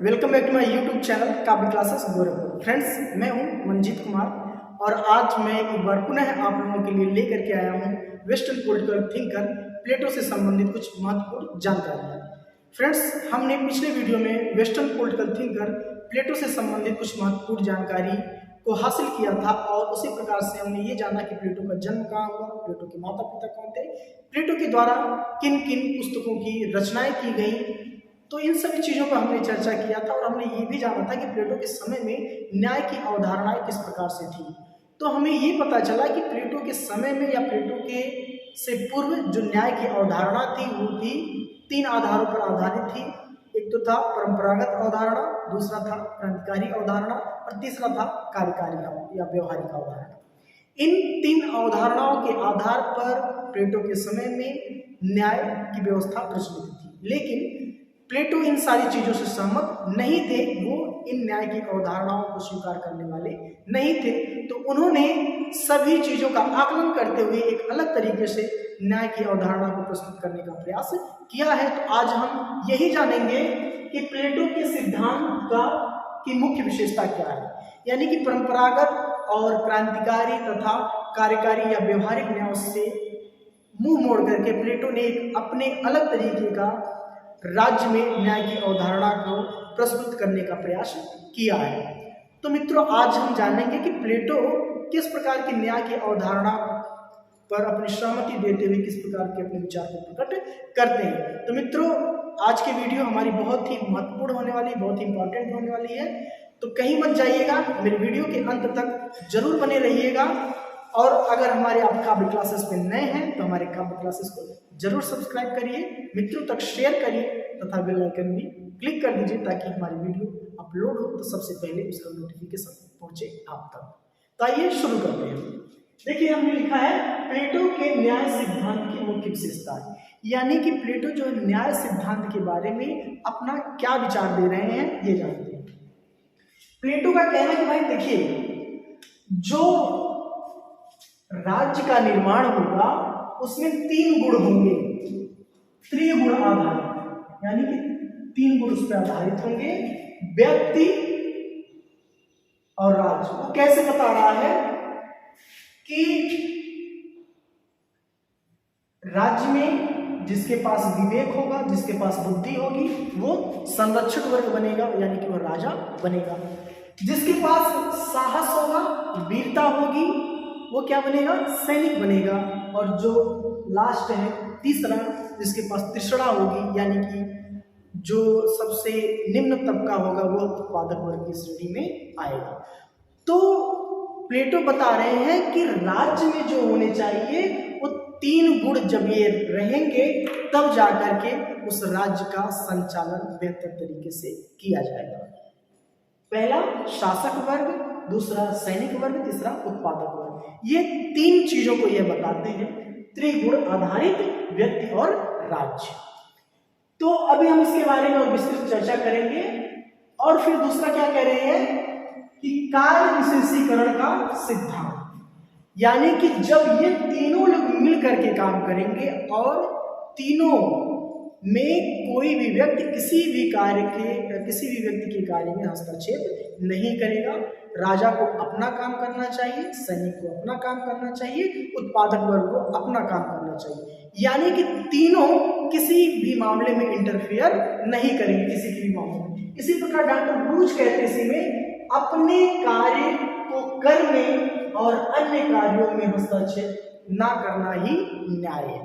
Welcome back to my YouTube channel Kavya classes Gorakhpur. Friends, मैं हूं मंजीत कुमार और आज मैं एक बार पुनः आप लोगों के लिए लेकर के आया हूं वेस्टर्न पॉलिटिकल थिंकर प्लेटो से संबंधित कुछ महत्वपूर्ण जानकारियां। फ्रेंड्स, हमने पिछले वीडियो में वेस्टर्न पॉलिटिकल थिंकर प्लेटो से संबंधित कुछ महत्वपूर्ण जानकारी को हासिल किया था और उसी प्रकार से हमने ये जाना कि प्लेटो का जन्म कहाँ हुआ, प्लेटो के माता पिता कौन थे, प्लेटो के द्वारा किन किन पुस्तकों की रचनाएं की गई। तो इन सभी चीज़ों पर हमने चर्चा किया था और हमने ये भी जाना था कि प्लेटो के समय में न्याय की अवधारणाएं किस प्रकार से थी। तो हमें ये पता चला कि प्लेटो के समय में या प्लेटो के से पूर्व जो न्याय की अवधारणा थी वो थी तीन आधारों पर आधारित थी। एक तो था परंपरागत अवधारणा, दूसरा था क्रांतिकारी अवधारणा और तीसरा था कार्यकारी या व्यवहारिक अवधारणा। इन तीन अवधारणाओं के आधार पर प्लेटो के समय में न्याय की व्यवस्था प्रचलित थी, लेकिन प्लेटो इन सारी चीजों से सहमत नहीं थे। वो इन न्याय की अवधारणाओं को स्वीकार करने वाले नहीं थे। तो उन्होंने सभी चीजों का आकलन करते हुए एक अलग तरीके से न्याय की अवधारणा को प्रस्तुत करने का प्रयास किया है। तो आज हम यही जानेंगे कि प्लेटो के सिद्धांत की मुख्य विशेषता क्या है, यानी कि परंपरागत और क्रांतिकारी तथा कार्यकारी या व्यवहारिक न्याय से मुंह मोड़ करके प्लेटो ने एक अपने अलग तरीके का राज्य में न्याय की अवधारणा को प्रस्तुत करने का प्रयास किया है। तो मित्रों, आज हम जानेंगे कि प्लेटो किस प्रकार की न्याय की अवधारणा पर अपनी सहमति देते हुए किस प्रकार के अपने विचार को प्रकट करते हैं। तो मित्रों, आज की वीडियो हमारी बहुत ही महत्वपूर्ण होने वाली, बहुत ही इंपॉर्टेंट होने वाली है। तो कहीं मत जाइएगा, मेरे वीडियो के अंत तक जरूर बने रहिएगा। और अगर हमारे आप काव्य क्लासेस पे नए हैं तो हमारे काव्य क्लासेस को जरूर सब्सक्राइब करिए, मित्रों तक शेयर करिए तथा बेल आइकन भी क्लिक कर दीजिए ताकि हमारी वीडियो अपलोड हो तो सबसे पहले उसका नोटिफिकेशन पहुंचे आप तक। तो आइए शुरू करते हैं। देखिए, हमने लिखा है प्लेटो के न्याय सिद्धांत की मुख्य विशेषता, यानी कि प्लेटो जो न्याय सिद्धांत के बारे में अपना क्या विचार दे रहे हैं ये जानते हैं। प्लेटो का कहना है कि भाई देखिए, जो राज्य का निर्माण होगा उसमें तीन गुण होंगे, त्रिगुण आधारित, यानी कि तीन गुण उस पर आधारित होंगे, व्यक्ति और राज्य। वो कैसे बता रहा है कि राज्य में जिसके पास विवेक होगा, जिसके पास बुद्धि होगी, वो संरक्षक वर्ग बनेगा, यानी कि वो राजा बनेगा। जिसके पास साहस होगा, वीरता होगी, वो क्या बनेगा, सैनिक बनेगा। और जो लास्ट है तीसरा, जिसके पास तृष्णा होगी, यानी कि जो सबसे निम्न तबका होगा, वो उत्पादक वर्ग की श्रेणी में आएगा। तो प्लेटो बता रहे हैं कि राज्य में जो होने चाहिए वो तीन गुण जब ये रहेंगे तब जाकर के उस राज्य का संचालन बेहतर तरीके से किया जाएगा। पहला शासक वर्ग, दूसरा सैनिक वर्ग, तीसरा उत्पादक वर्ग। ये तीन चीजों को ये बताते हैं, त्रिगुण आधारित व्यक्ति और राज्य। तो अभी हम इसके बारे में और विस्तृत चर्चा करेंगे। और फिर दूसरा क्या कह रहे हैं कि कार्य विशेषीकरण का सिद्धांत, यानी कि जब ये तीनों लोग मिल करके काम करेंगे और तीनों में कोई भी व्यक्ति किसी भी व्यक्ति के कार्य में हस्तक्षेप नहीं करेगा। राजा को अपना काम करना चाहिए, सैनिक को अपना काम करना चाहिए, उत्पादक वर्ग को अपना काम करना चाहिए, यानी कि तीनों किसी भी मामले में इंटरफेयर नहीं करेंगे, किसी भी मामले में। इसी प्रकार डॉक्टर ब्रूच कहते हैं इसी में, अपने कार्य को करने और अन्य कार्यों में हस्तक्षेप ना करना ही न्याय है।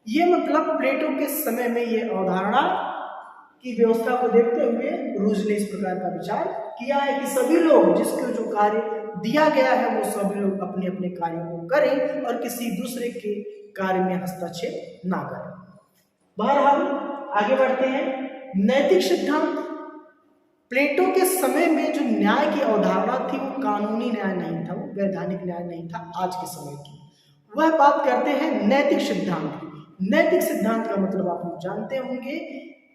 ये मतलब प्लेटो के समय में ये अवधारणा की व्यवस्था को देखते हुए रूज ने इस प्रकार का विचार किया है कि सभी लोग जिसको जो कार्य दिया गया है वो सभी लोग अपने अपने कार्यों को करें और किसी दूसरे के कार्य में हस्तक्षेप ना करें। बहरहाल आगे बढ़ते हैं। नैतिक सिद्धांत, प्लेटो के समय में जो न्याय की अवधारणा थी वो कानूनी न्याय नहीं था, वो वैधानिक न्याय नहीं था आज के समय की। वह बात करते हैं नैतिक सिद्धांत। नैतिक सिद्धांत का मतलब आप लोग जानते होंगे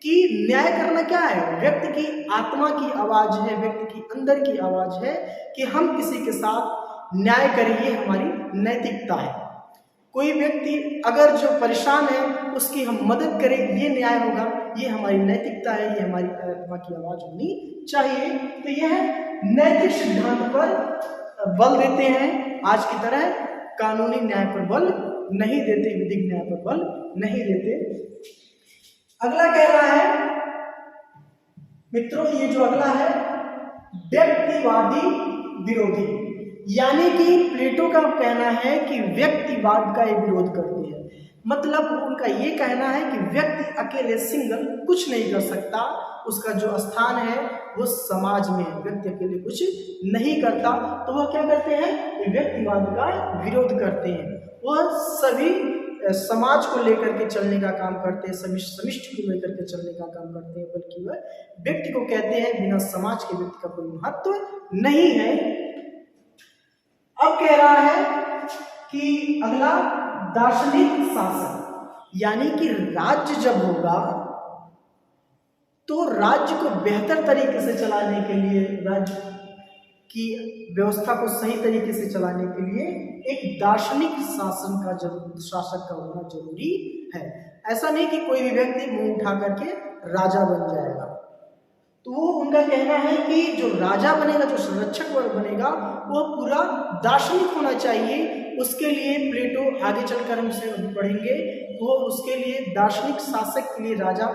कि न्याय करना क्या है, व्यक्ति की आत्मा की आवाज है, व्यक्ति की अंदर की आवाज है कि हम किसी के साथ न्याय करें, ये हमारी नैतिकता है। कोई व्यक्ति अगर जो परेशान है उसकी हम मदद करें, ये न्याय होगा। ये हमारी नैतिकता है, ये हमारी आत्मा की आवाज होनी चाहिए। तो यह नैतिक सिद्धांत पर बल देते हैं, आज की तरह कानूनी न्याय पर बल नहीं देते, विधिक न्याय पर बल नहीं देते। अगला कह रहा है मित्रों, ये जो अगला है व्यक्तिवादी विरोधी, यानी कि प्लेटो का कहना है कि व्यक्तिवाद का ये विरोध करते हैं। मतलब उनका ये कहना है कि व्यक्ति अकेले सिंगल कुछ नहीं कर सकता, उसका जो स्थान है वो समाज में है, व्यक्ति अकेले कुछ नहीं करता। तो वह क्या करते हैं, व्यक्तिवाद का विरोध करते हैं। वह सभी समाज को लेकर के चलने का काम करते हैं, समिष्टि को लेकर के चलने का काम करते हैं, बल्कि वह व्यक्ति को कहते हैं बिना समाज के व्यक्ति का कोई महत्व नहीं है। अब कह रहा है कि अगला दार्शनिक शासन, यानी कि राज्य जब होगा तो राज्य को बेहतर तरीके से चलाने के लिए, राज्य की व्यवस्था को सही तरीके से चलाने के लिए एक दार्शनिक शासक का होना जरूरी है। ऐसा नहीं कि कोई भी व्यक्ति मुंह उठा करके राजा बन जाएगा। तो वो उनका कहना है कि जो राजा बनेगा, जो संरक्षक बनेगा, वह पूरा दार्शनिक होना चाहिए। उसके लिए प्लेटो आगे चलकर हमसे पढ़ेंगे, वो उसके लिए दार्शनिक शासक के लिए राजा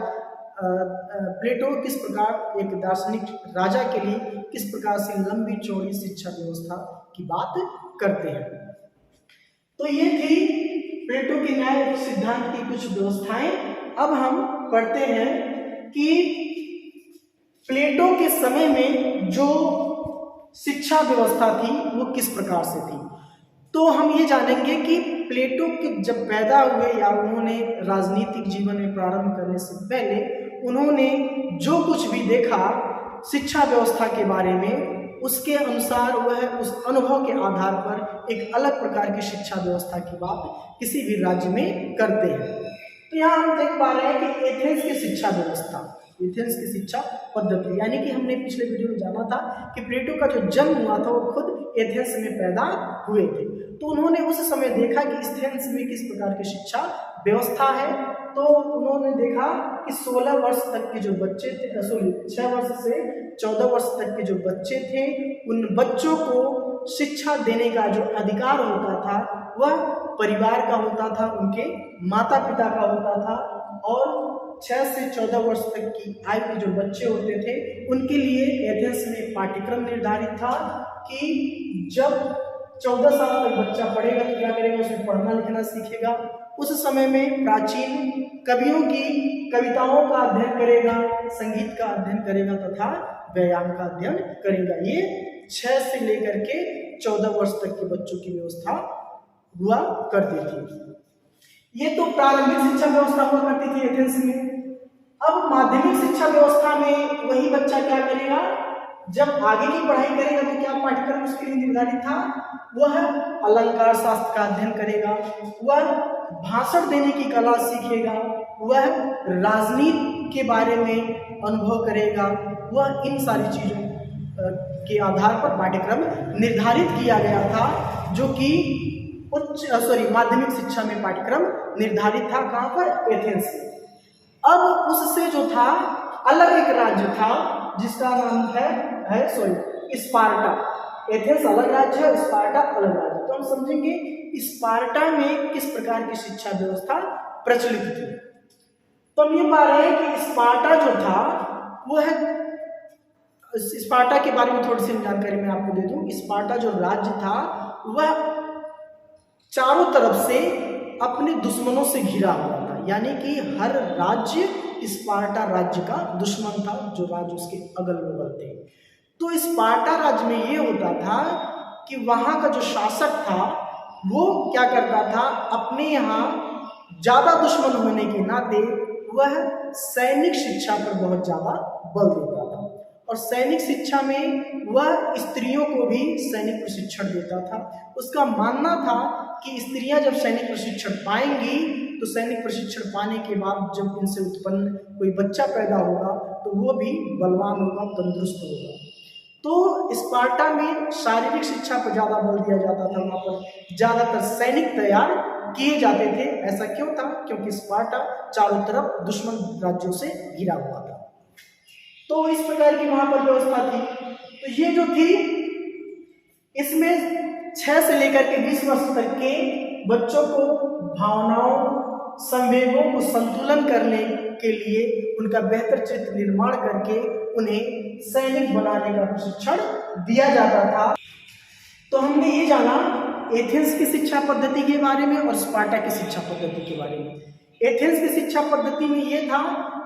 प्लेटो किस प्रकार एक दार्शनिक राजा के लिए किस प्रकार से लंबी चौड़ी शिक्षा व्यवस्था की बात करते हैं। तो ये थी प्लेटो के न्याय सिद्धांत की कुछ व्यवस्थाएं। अब हम पढ़ते हैं कि प्लेटो के समय में जो शिक्षा व्यवस्था थी वो किस प्रकार से थी। तो हम ये जानेंगे कि प्लेटो के जब पैदा हुए या उन्होंने राजनीतिक जीवन में प्रारंभ करने से पहले उन्होंने जो कुछ भी देखा शिक्षा व्यवस्था के बारे में, उसके अनुसार वह उस अनुभव के आधार पर एक अलग प्रकार की शिक्षा व्यवस्था की बात किसी भी राज्य में करते हैं। तो यहाँ हम देख पा रहे हैं कि एथेंस की शिक्षा व्यवस्था, एथेंस की शिक्षा पद्धति, यानी कि हमने पिछले वीडियो में जाना था कि प्लेटो का जो जन्म हुआ था वो खुद एथेंस में पैदा हुए थे। तो उन्होंने उस समय देखा कि एथेंस में किस प्रकार की शिक्षा व्यवस्था है। तो उन्होंने देखा कि 16 वर्ष तक के जो बच्चे थे, 6 वर्ष से 14 वर्ष तक के जो बच्चे थे, उन बच्चों को शिक्षा देने का जो अधिकार होता था वह परिवार का होता था, उनके माता पिता का होता था। और 6 से 14 वर्ष तक की आयु के जो बच्चे होते थे उनके लिए एथेंस में पाठ्यक्रम निर्धारित था कि जब 14 साल तक बच्चा पढ़ेगा तो क्या करेगा, उसमें पढ़ना लिखना सीखेगा। उस समय में प्राचीन कवियों की कविताओं का अध्ययन करेगा, संगीत का अध्ययन करेगा तथा व्यायाम का अध्ययन करेगा। ये 6 से लेकर के 14 वर्ष तक के बच्चों की व्यवस्था हुआ करती थी। ये तो प्रारंभिक शिक्षा व्यवस्था हुआ करती थी एथेंस में। अब माध्यमिक शिक्षा व्यवस्था में वही बच्चा क्या करेगा, जब आगे की पढ़ाई करेगा तो क्या पाठ्यक्रम उसके लिए निर्धारित था, वह अलंकार शास्त्र का अध्ययन करेगा, वह भाषण देने की कला सीखेगा, वह राजनीति के बारे में अनुभव करेगा। वह इन सारी चीजों के आधार पर पाठ्यक्रम निर्धारित किया गया था, जो कि माध्यमिक शिक्षा में पाठ्यक्रम निर्धारित था। कहाँ पर, एथेंस में। अब उससे जो था अलग एक राज्य था जिसका नाम है स्पार्टा। एथेंस अलग राज्य है, स्पार्टा अलग राज्य। तो हम समझेंगे स्पार्टा में किस प्रकार की शिक्षा व्यवस्था प्रचलित थी। तो हम ये पा रहे हैं कि स्पार्टा जो था वो है, स्पार्टा के बारे में थोड़ी सी जानकारी मैं आपको दे दूं। स्पार्टा जो राज्य था वह चारों तरफ से अपने दुश्मनों से घिरा हुआ था, यानी कि हर राज्य स्पार्टा राज्य का दुश्मन था, जो राज्य उसके अगल बगल थे। तो स्पार्टा राज्य में ये होता था कि वहाँ का जो शासक था वो क्या करता था, अपने यहाँ ज़्यादा दुश्मन होने के नाते वह सैनिक शिक्षा पर बहुत ज़्यादा बल देता था। और सैनिक शिक्षा में वह स्त्रियों को भी सैनिक प्रशिक्षण देता था। उसका मानना था कि स्त्रियां जब सैनिक प्रशिक्षण पाएंगी तो सैनिक प्रशिक्षण पाने के बाद जब इनसे उत्पन्न कोई बच्चा पैदा होगा तो वो भी बलवान होगा, तंदुरुस्त होगा। तो स्पार्टा में शारीरिक शिक्षा पर ज़्यादा बल दिया जाता था, वहाँ पर ज़्यादातर सैनिक तैयार किए जाते थे। ऐसा क्यों था? क्योंकि स्पार्टा चारों तरफ दुश्मन राज्यों से घिरा हुआ था। तो इस प्रकार की वहां पर व्यवस्था थी। तो ये जो थी, इसमें 6 से लेकर के 20 वर्ष तक के बच्चों को भावनाओं, संवेगों को संतुलन करने के लिए उनका बेहतर चित्र निर्माण करके उन्हें सैनिक बनाने का प्रशिक्षण दिया जाता था। तो हमने ये जाना एथेंस की शिक्षा पद्धति के बारे में और स्पार्टा की शिक्षा पद्धति के बारे में। एथेंस की शिक्षा पद्धति में ये था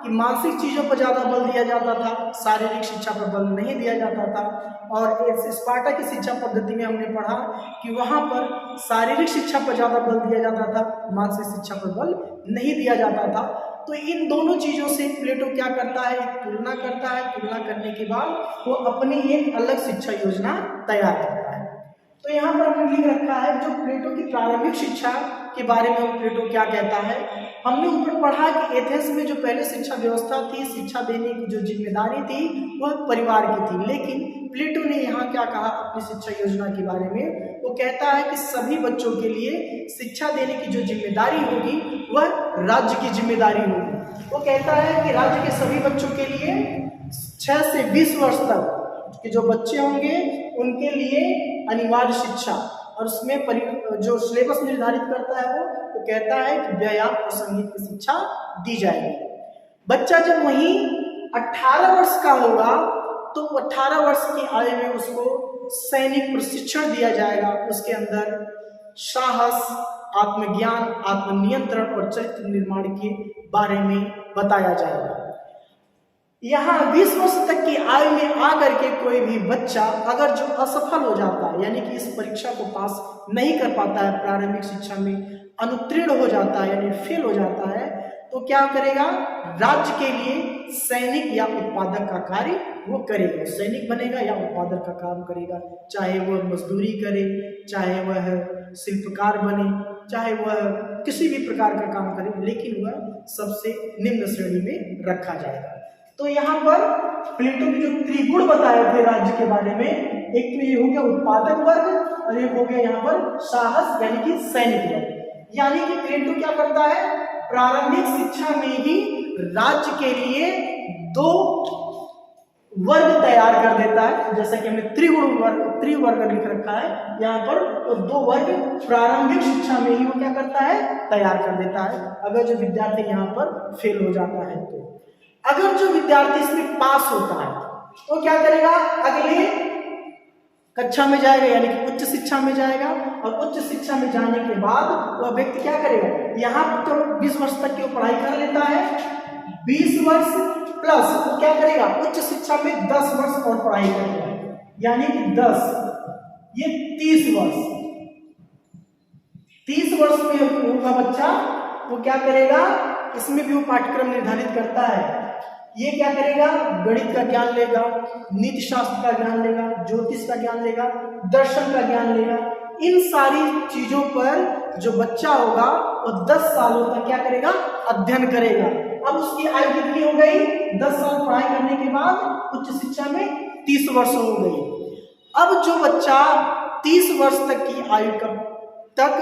कि मानसिक चीजों पर ज्यादा बल दिया जाता था, शारीरिक शिक्षा पर बल नहीं दिया जाता था। और स्पार्टा की शिक्षा पद्धति में हमने पढ़ा कि वहां पर शारीरिक शिक्षा पर ज्यादा बल दिया जाता था, मानसिक शिक्षा पर बल नहीं दिया जाता था। तो इन दोनों चीजों से प्लेटो क्या करता है? तुलना करता है। तुलना करने के बाद वो अपनी एक अलग शिक्षा योजना तैयार करता है। तो यहाँ पर हमने लिख रखा है जो प्लेटो की प्रारंभिक शिक्षा के बारे में प्लेटो क्या कहता है। हमने ऊपर पढ़ा कि एथेंस में जो पहले शिक्षा व्यवस्था थी, शिक्षा देने की जो जिम्मेदारी थी वह परिवार की थी। लेकिन प्लेटो ने यहाँ क्या कहा अपनी शिक्षा योजना के बारे में? वो कहता है कि सभी बच्चों के लिए शिक्षा देने की जो जिम्मेदारी होगी वह राज्य की जिम्मेदारी होगी। वो कहता है कि राज्य के सभी बच्चों के लिए 6 से 20 वर्ष तक के जो बच्चे होंगे उनके लिए अनिवार्य शिक्षा, और उसमें जो सिलेबस निर्धारित करता है वो कहता है कि व्यायाम और संगीत की शिक्षा दी जाएगी। बच्चा जब वहीं 18 वर्ष का होगा तो 18 वर्ष की आयु में उसको सैनिक प्रशिक्षण दिया जाएगा। उसके अंदर साहस, आत्मज्ञान, आत्मनियंत्रण और चरित्र निर्माण के बारे में बताया जाएगा। यहाँ 20 वर्ष तक की आयु में आकर के कोई भी बच्चा अगर जो असफल हो जाता है, यानी कि इस परीक्षा को पास नहीं कर पाता है, प्रारंभिक शिक्षा में अनुत्तीर्ण हो जाता है यानी फेल हो जाता है, तो क्या करेगा? राज्य के लिए सैनिक या उत्पादक का कार्य वो करेगा। सैनिक बनेगा या उत्पादक का काम करेगा, चाहे वह मजदूरी करे, चाहे वह शिल्पकार बने, चाहे वह किसी भी प्रकार का काम करे, लेकिन वह सबसे निम्न श्रेणी में रखा जाएगा। तो यहाँ पर प्लेटो ने जो त्रिगुण बताए थे राज्य के बारे में, एक तो ये हो गया उत्पादक वर्ग और एक हो गया यहाँ पर साहस यानी कि सैनिक वर्ग। यानी कि प्लेटो क्या करता है? प्रारंभिक शिक्षा में ही राज्य के लिए 2 वर्ग तैयार कर देता है। जैसा कि हमने त्रिवर्ग लिख रखा है यहाँ पर, तो 2 वर्ग प्रारंभिक शिक्षा में ही वो क्या करता है? तैयार कर देता है। अगर जो विद्यार्थी यहाँ पर फेल हो जाता है तो अगर जो विद्यार्थी इसमें पास होता है तो क्या करेगा? अगले कक्षा में जाएगा यानी कि उच्च शिक्षा में जाएगा, और उच्च शिक्षा में जाने के बाद वह व्यक्ति क्या करेगा? यहाँ तो 20 वर्ष तक की वो पढ़ाई कर लेता है, 20 वर्ष प्लस वो क्या करेगा? उच्च शिक्षा में 10 वर्ष और पढ़ाई करेगा, यानी कि 10 ये 30 वर्ष। 30 वर्ष में होगा बच्चा, वो क्या करेगा? इसमें भी वो पाठ्यक्रम निर्धारित करता है। ये क्या करेगा? गणित का ज्ञान लेगा, नीति शास्त्र का ज्ञान लेगा, ज्योतिष का ज्ञान लेगा, दर्शन का ज्ञान लेगा। इन सारी चीजों पर जो बच्चा होगा वो 10 सालों तक क्या करेगा? अध्ययन करेगा। अब उसकी आयु कितनी हो गई? 10 साल पढ़ाई करने के बाद उच्च शिक्षा में 30 वर्ष हो गई। अब जो बच्चा 30 वर्ष तक की आयु तक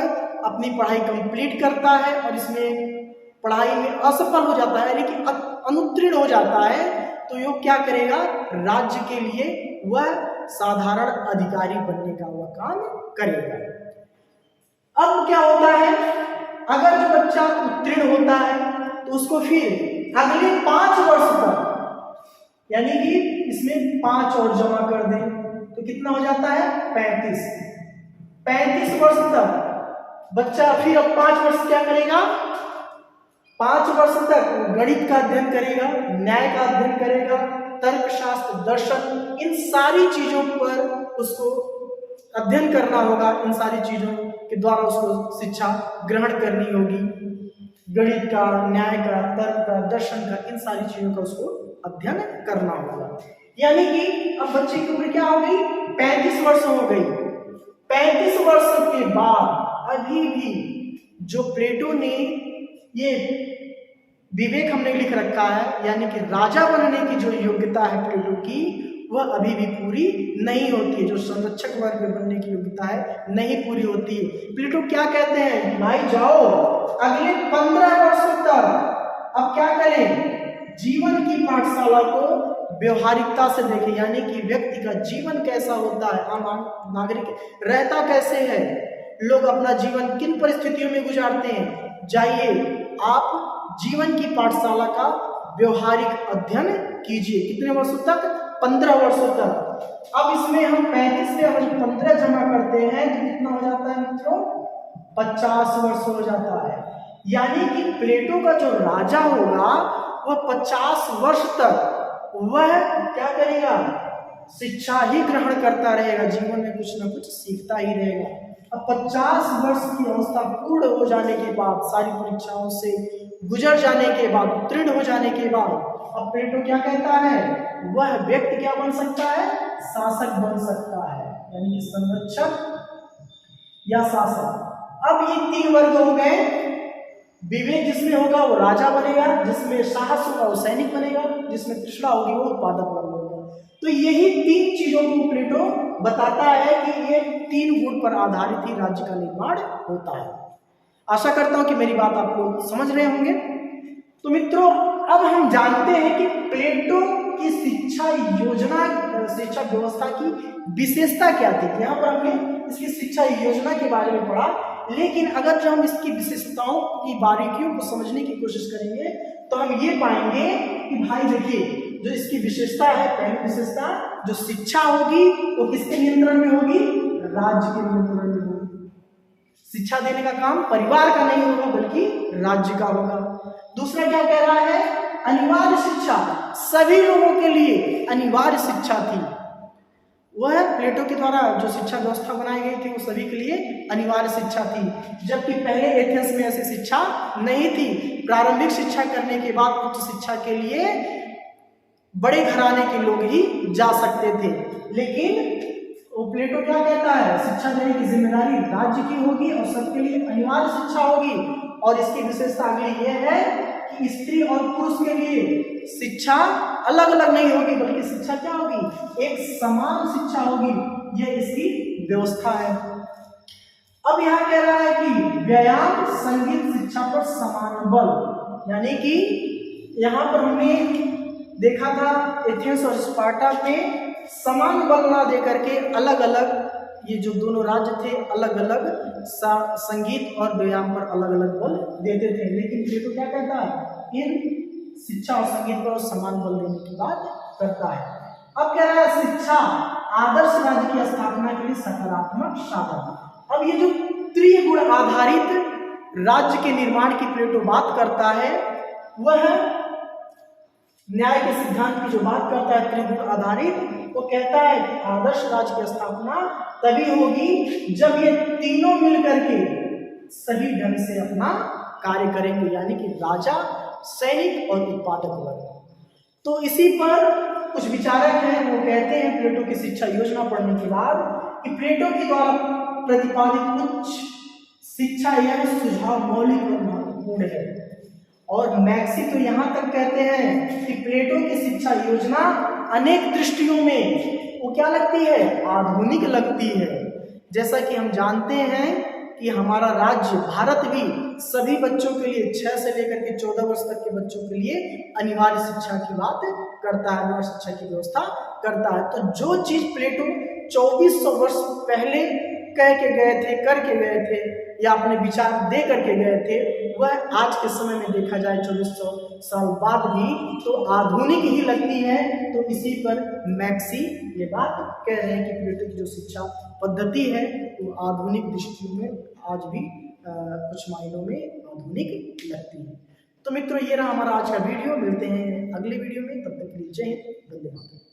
अपनी पढ़ाई कंप्लीट करता है और इसमें पढ़ाई में असफल हो जाता है, लेकिन अनुत्तीर्ण हो जाता है, तो ये क्या करेगा? राज्य के लिए वह साधारण अधिकारी बनने का वह काम करेगा। अब क्या होता है? अगर जो बच्चा उत्तीर्ण होता है तो उसको फिर अगले 5 वर्ष तक, यानी कि इसमें 5 और जमा कर दें तो कितना हो जाता है? 35 वर्ष तक बच्चा फिर अब 5 वर्ष क्या करेगा? 5 वर्ष तक गणित का अध्ययन करेगा, न्याय का अध्ययन करेगा, तर्कशास्त्र, दर्शन, इन सारी चीजों पर उसको अध्ययन करना होगा। इन सारी चीजों के द्वारा उसको शिक्षा ग्रहण करनी होगी। गणित का, न्याय का, तर्क का, दर्शन का, इन सारी चीजों का उसको अध्ययन करना होगा। यानी कि अब बच्चे की उम्र क्या हो गई? 35 वर्ष हो गई। 35 वर्ष के बाद अभी भी जो प्लेटो ने ये विवेक हमने लिख रखा है, यानी कि राजा बनने की जो योग्यता है प्लेटो की, वह अभी भी पूरी नहीं होती है। जो संरक्षक वर्ग में बनने की योग्यता है नहीं पूरी होती है। प्लेटो क्या कहते हैं, भाई जाओ अगले 15 वर्षों तक अब क्या करें, जीवन की पाठशाला को व्यवहारिकता से देखें, यानी कि व्यक्ति का जीवन कैसा होता है, आम नागरिक रहता कैसे है, लोग अपना जीवन किन परिस्थितियों में गुजारते हैं। जाइए आप जीवन की पाठशाला का व्यवहारिक अध्ययन कीजिए। कितने वर्षों तक, 15 वर्षों तक। अब इसमें हम 35 से 15 जमा करते हैं तो कितना हो जाता है मित्रों, 50 वर्ष हो जाता है। यानी कि प्लेटो का जो राजा होगा वह 50 वर्ष तक वह क्या करेगा, शिक्षा ही ग्रहण करता रहेगा, जीवन में कुछ ना कुछ सीखता ही रहेगा। अब 50 वर्ष की अवस्था पूर्ण हो जाने के बाद, सारी परीक्षाओं से गुजर जाने के बाद, उत्तीर्ण हो जाने के बाद, अब प्लेटो क्या कहता है, वह व्यक्ति क्या बन सकता है, शासक बन सकता है, यानी कि संरक्षक या शासक। अब ये 3 वर्ग हो गए। विवेक जिसमें होगा वो राजा बनेगा, जिसमें साहस होगा वो सैनिक बनेगा, जिसमें तृष्णा होगी वो उत्पादक वर्ग होगा। तो यही 3 चीजों को प्लेटो बताता है कि ये 3 गुण पर आधारित ही राज्य का निर्माण होता है। आशा करता हूं कि मेरी बात आप लोग समझ रहे होंगे। तो मित्रों अब हम जानते हैं कि प्लेटो की शिक्षा योजना, शिक्षा व्यवस्था की विशेषता क्या थी। यहाँ पर हमने इसकी शिक्षा योजना के बारे में पढ़ा, लेकिन अगर जो हम इसकी विशेषताओं की बारीकियों को समझने की कोशिश करेंगे तो हम ये पाएंगे कि भाई देखिए, जो इसकी विशेषता है, पहली विशेषता, जो शिक्षा होगी वो किसके नियंत्रण में होगी, राज्य के नियंत्रण में होगी। शिक्षा देने का काम परिवार का नहीं होगा बल्कि राज्य का होगा। दूसरा क्या कह रहा है, अनिवार्य शिक्षा, सभी लोगों के लिए अनिवार्य शिक्षा थी। वह प्लेटो के द्वारा जो शिक्षा व्यवस्था बनाई गई थी वो सभी के लिए अनिवार्य शिक्षा थी, जबकि पहले एथेंस में ऐसी शिक्षा नहीं थी। प्रारंभिक शिक्षा करने के बाद उच्च शिक्षा के लिए बड़े घराने के लोग ही जा सकते थे। लेकिन वो प्लेटो क्या कहता है, शिक्षा देने की जिम्मेदारी राज्य की होगी और सबके लिए अनिवार्य शिक्षा होगी। और इसकी विशेषता अगली यह है कि स्त्री और पुरुष के लिए शिक्षा अलग अलग नहीं होगी, बल्कि शिक्षा क्या होगी, एक समान शिक्षा होगी। यह इसकी व्यवस्था है। अब यहाँ कह रहा है कि व्यायाम, संगीत, शिक्षा पर समान बल, यानी कि यहाँ पर हमने देखा था एथेंस और स्पार्टा में समान बल ना दे करके अलग अलग, ये जो दोनों राज्य थे अलग अलग संगीत और व्यायाम पर अलग अलग बल देते थे। लेकिन प्लेटो क्या कहता है, इन शिक्षा और संगीत पर समान बल देने की बात करता है। अब कह रहा है शिक्षा आदर्श राज्य की स्थापना के लिए सकारात्मक साधन। अब ये जो त्रिगुण आधारित राज्य के निर्माण की प्लेटो बात करता है, वह न्याय के सिद्धांत की जो बात करता है त्रिगुण आधारित, वो कहता है कि आदर्श राज्य की स्थापना तभी होगी जब ये तीनों मिलकर के सही ढंग से अपना कार्य करेंगे, यानी कि राजा, सैनिक और उत्पादक वर्ग। तो इसी पर कुछ विचारक हैं, वो कहते हैं प्लेटो की शिक्षा योजना पढ़ने के बाद कि प्लेटो के द्वारा प्रतिपादित उच्च शिक्षा यह सुझाव मौलिक और महत्वपूर्ण है। और मैक्सी तो यहाँ तक कहते हैं कि प्लेटो की शिक्षा योजना अनेक दृष्टियों में वो क्या लगती है, आधुनिक लगती है। जैसा कि हम जानते हैं कि हमारा राज्य भारत भी सभी बच्चों के लिए 6 से लेकर के 14 वर्ष तक के बच्चों के लिए अनिवार्य शिक्षा की बात करता है, अनिवार्य शिक्षा की व्यवस्था करता है। तो जो चीज प्लेटो 2400 वर्ष पहले कह के गए थे, करके गए थे, या अपने विचार दे करके गए थे, वह आज के समय में देखा जाए 2400 साल बाद भी तो आधुनिक ही लगती है। तो इसी पर मैक्सी ये बात कह रहे हैं कि प्लेटो की जो शिक्षा पद्धति है वो आधुनिक दृष्टि में आज भी कुछ मायनों में आधुनिक लगती है। तो मित्रों ये रहा हमारा आज का वीडियो। मिलते हैं अगले वीडियो में, तब तक के लिए जय हिंद, वंदे मातरम।